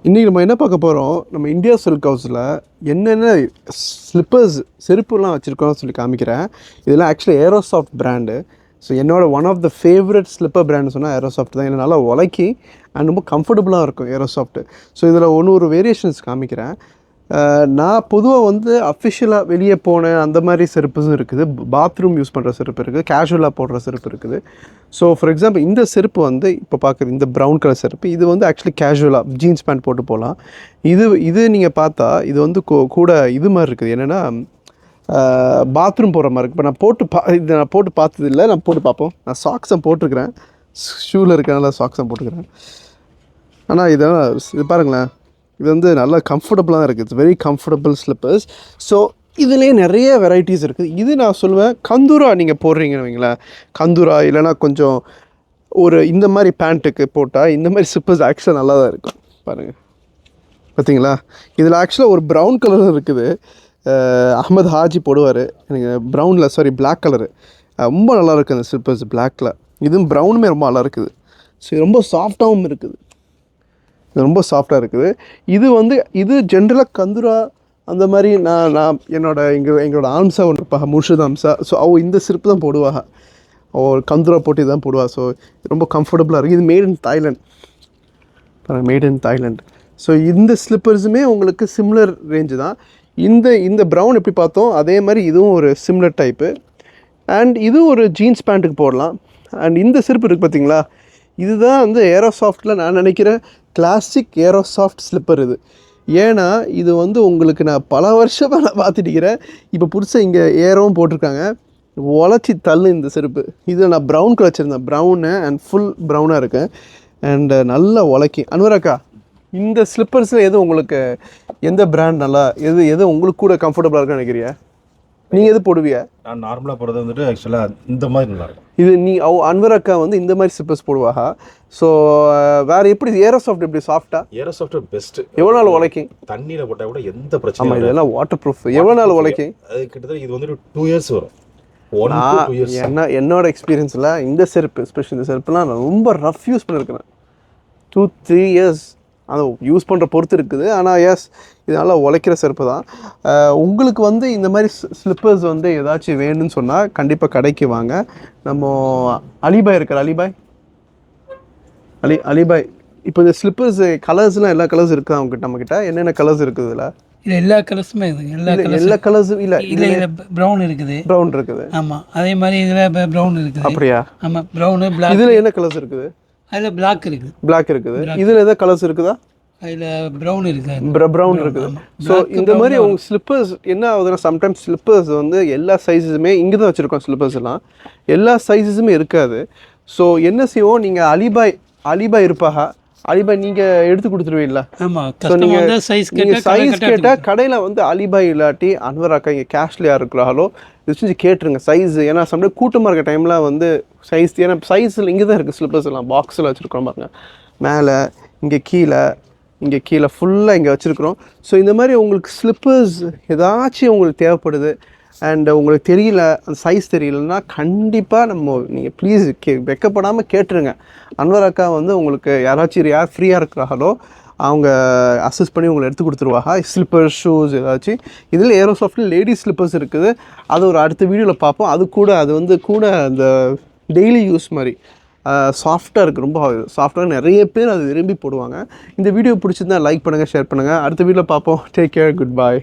இன்றைக்கி நம்ம என்ன பார்க்க போகிறோம், நம்ம இந்தியா சில்க் ஹவுஸில் என்னென்ன ஸ்லிப்பர்ஸ் செருப்புலாம் வச்சுருக்கோம்னு சொல்லி காமிக்கிறேன். இதெல்லாம் ஆக்சுவலி ஏரோசாஃப்ட் பிராண்டு. ஸோ என்னோடய one of the favourite slipper brand சொன்னால் ஏரோசாஃப்ட் தான். நல்லா உலக்கி அண்ட் ரொம்ப கம்ஃபர்டபுளாக இருக்கும் ஏரோசாஃப்ட். ஸோ இதில் ஒரு வேரியேஷன்ஸ் காமிக்கிறேன். நான் பொதுவாக அஃபிஷியலாக வெளியே போனேன் அந்த மாதிரி செருப்பும் இருக்குது, பாத்ரூம் யூஸ் பண்ணுற செருப்பு இருக்குது, கேஷுவலாக போடுற செருப்பு இருக்குது. ஸோ ஃபார் எக்ஸாம்பிள் இந்த செருப்பு இப்போ பார்க்குறது இந்த ப்ரௌன் கலர் செருப்பு, இது ஆக்சுவலி கேஷுவலாக ஜீன்ஸ் பேண்ட் போட்டு போகலாம். இது நீங்கள் பார்த்தா இது கூட இது மாதிரி இருக்குது, என்னென்னா பாத்ரூம் போடுற மாதிரி இருக்குது. இப்போ நான் போட்டு பார்த்தது இல்லை, நான் போட்டு பார்ப்போம். நான் சாக்ஸை போட்டிருக்கிறேன், ஷூவில் இருக்கனால சாக்ஸை போட்டுக்கிறேன். ஆனால் இது பாருங்களேன், இது நல்லா கம்ஃபர்டபுளாக தான் இருக்குது. It's very comfortable slippers. So இதுலேயே நிறைய வெரைட்டிஸ் இருக்குது. இது நான் சொல்லுவேன், கந்துரா நீங்கள் போடுறீங்கன்னு வைங்களேன், கந்துரா இல்லைனா கொஞ்சம் இந்த மாதிரி பேண்ட்டுக்கு போட்டால் இந்த மாதிரி ஸ்லிப்பர்ஸ் ஆக்சுவலாக நல்லா தான் இருக்கும். பாருங்கள், பார்த்தீங்களா? இதில் ஆக்சுவலாக ஒரு ப்ரௌன் கலர் இருக்குது, அஹமத் ஹாஜி போடுவார். எனக்கு பிளாக் கலரு ரொம்ப நல்லாயிருக்கு அந்த ஸ்லிப்பர்ஸ் பிளாக்கில். இதுவும் ப்ரௌனுமே ரொம்ப நல்லா இருக்குது. ஸோ ரொம்ப சாஃப்டாகவும் இருக்குது, ரொம்ப சாஃப்டாக இருக்குது. இது ஜென்ரலாக கந்துரா அந்த மாதிரி நான் எங்களோட ஆம்சா ஒன்று இருப்பாங்க, முர்ஷித் ஆம்சா. ஸோ இந்த செருப்பு தான் போடுவாங்க, கந்துரா போட்டு தான் போடுவாள். ஸோ ரொம்ப கம்ஃபர்டபுளாக இருக்குது. இது made in Thailand, made in Thailand. So இந்த ஸ்லிப்பர்ஸுமே உங்களுக்கு சிம்லர் ரேஞ்சு தான். இந்த ப்ரௌன் எப்படி பார்த்தோம் அதே மாதிரி இதுவும் ஒரு சிம்லர் டைப்பு. அண்ட் இது ஒரு ஜீன்ஸ் பேண்ட்டுக்கு போடலாம். அண்ட் இந்த செருப்பு இருக்குது பார்த்தீங்களா, இதுதான் ஏரோசாஃப்டில் நான் நினைக்கிறேன் கிளாசிக் ஏரோசாஃப்ட் ஸ்லிப்பர் இது. ஏன்னா இது உங்களுக்கு நான் பல வருஷமாக நான் பார்த்துட்டிக்கிறேன். இப்போ புதுசாக இங்கே ஏரோவும் போட்டிருக்காங்க, உழைச்சி தள்ளு இந்த செருப்பு. இது நான் ப்ரௌன் கலர் வச்சுருந்தேன், ப்ரௌனு அண்ட் ஃபுல் ப்ரௌனாக இருக்கேன். அண்டு நல்லா உழைக்கி. அன்வராக்கா, இந்த ஸ்லிப்பர்ஸில் உங்களுக்கு எந்த பிராண்ட் நல்லா எது உங்களுக்கு கூட கம்ஃபர்டபுளாக இருக்குன்னு நினைக்கிறியா? நீங்கள் எது போடுவியா? நான் நார்மலாக போடுறது ஆக்சுவலாக இந்த மாதிரி நல்லாயிருக்கும். இது அன்வராக்கா இந்த மாதிரி ஸ்லிப்பர்ஸ் போடுவாங்க. ஸோ வேறு எப்படி ஏரோசாஃப்ட் எப்படி சாஃப்டா? ஏரோசாஃப்ட் பெஸ்ட்டு. எவ்வளோ நாள் உழைக்கும்? தண்ணியில் போட்டால் கூட எந்த பிரச்சனையும் இல்லை. இதெல்லாம் வாட்டர் ப்ரூஃப். எவ்வளோ நாள் உழைக்கும்? அது கிட்டத்தட்ட இது 2 years வரும். என்னோட எக்ஸ்பீரியன்ஸில் இந்த செருப்பு, எஸ்பெஷலி இந்த செருப்புலாம் நான் ரொம்ப ரஃப் யூஸ் பண்ணியிருக்கிறேன். 2-3 years அது யூஸ் பண்ணுற பொறுத்து இருக்குது. ஆனால் இது நல்லா உழைக்கிற செருப்பு தான். உங்களுக்கு இந்த மாதிரி ஸ்லிப்பர்ஸ் ஏதாச்சும் வேணும்னு சொன்னால் கண்டிப்பாக கடைக்கு வாங்க. நம்ம அலிபாய் இருக்கிற அலிபாய் இப்போ இந்த ஸ்லிப்பர்ஸ் கலர்ஸ்லாம் எல்லா கலர்ஸ் இருக்குது அவங்ககிட்ட. நம்மக்கிட்ட என்னென்ன கலர்ஸ் இருக்குது? இதில் எல்லா கலர்ஸுமே இருக்குது. எல்லா கலர்ஸும் இல்லை, இதில் ப்ரௌன் இருக்குது. ப்ரௌன் இருக்குது, ஆமாம். அதே மாதிரி இதில் ப்ரௌன் இருக்குது. அப்படியா? ஆமாம், ப்ரௌனு பிளாக். இதில் என்ன கலர்ஸ் இருக்குது? அதில் பிளாக் இருக்குது. பிளாக் இருக்குது. இதில் எதாவது கலர்ஸ் இருக்குதா? அதில் ப்ரௌன் இருக்குது. ப்ரௌன் இருக்குது. ஸோ இந்த மாதிரி உங்கள் ஸ்லிப்பர்ஸ் என்ன ஆகுதுன்னா, சம்டைம்ஸ் ஸ்லிப்பர்ஸ் எல்லா சைஸஸுமே இங்கே தான் வச்சுருக்கோம். ஸ்லிப்பர்ஸ் எல்லாம் எல்லா சைஸஸுமே இருக்காது. ஸோ என்ன செய்வோம், நீங்கள் அலிபாய் இருப்பாக, அலிபாய் நீங்கள் எடுத்து கொடுத்துருவீங்களா? ஆமாம். ஸோ நீங்கள் சைஸ் கேட்டால் கடையில் அலிபாய் இல்லாட்டி அன்வராக்கா இங்கே கேஷ்லியாக இருக்கிறாங்களோ இது செஞ்சு கேட்டுருங்க சைஸ். ஏன்னா சம்டைம் கூட்டமாக இருக்க டைமில் சைஸ், ஏன்னா சைஸில் இங்கே தான் இருக்குது ஸ்லிப்பர்ஸ் எல்லாம் பாக்ஸில் வச்சுருக்கோம் பாருங்க. மேலே இங்கே கீழே ஃபுல்லாக இங்கே வச்சுருக்குறோம். ஸோ இந்த மாதிரி உங்களுக்கு ஸ்லிப்பர்ஸ் ஏதாச்சும் உங்களுக்கு தேவைப்படுது அண்ட் உங்களுக்கு தெரியல, அந்த சைஸ் தெரியலன்னா கண்டிப்பாக நீங்கள் ப்ளீஸ் வெக்கப்படாமல் கேட்டுருங்க. அன்வராக்கா உங்களுக்கு யார் ஃப்ரீயாக இருக்கிறாங்களோ அவங்க அசஸ் பண்ணி உங்களை எடுத்து கொடுத்துருவாங்க. ஸ்லிப்பர் ஷூஸ் ஏதாச்சும். இதில் ஏரோசாஃப்டில் லேடிஸ் ஸ்லிப்பர்ஸ் இருக்குது, அது ஒரு அடுத்த வீடியோவில் பார்ப்போம். அது கூட அந்த டெய்லி யூஸ் மாதிரி சாஃப்டாக இருக்குது, ரொம்ப சாஃப்டாக. நிறைய பேர் அது விரும்பி போடுவாங்க. இந்த வீடியோ பிடிச்சிருந்தா லைக் பண்ணுங்கள், ஷேர் பண்ணுங்கள். அடுத்த வீடியோவில் பார்ப்போம். டேக் கேர், குட் பாய்.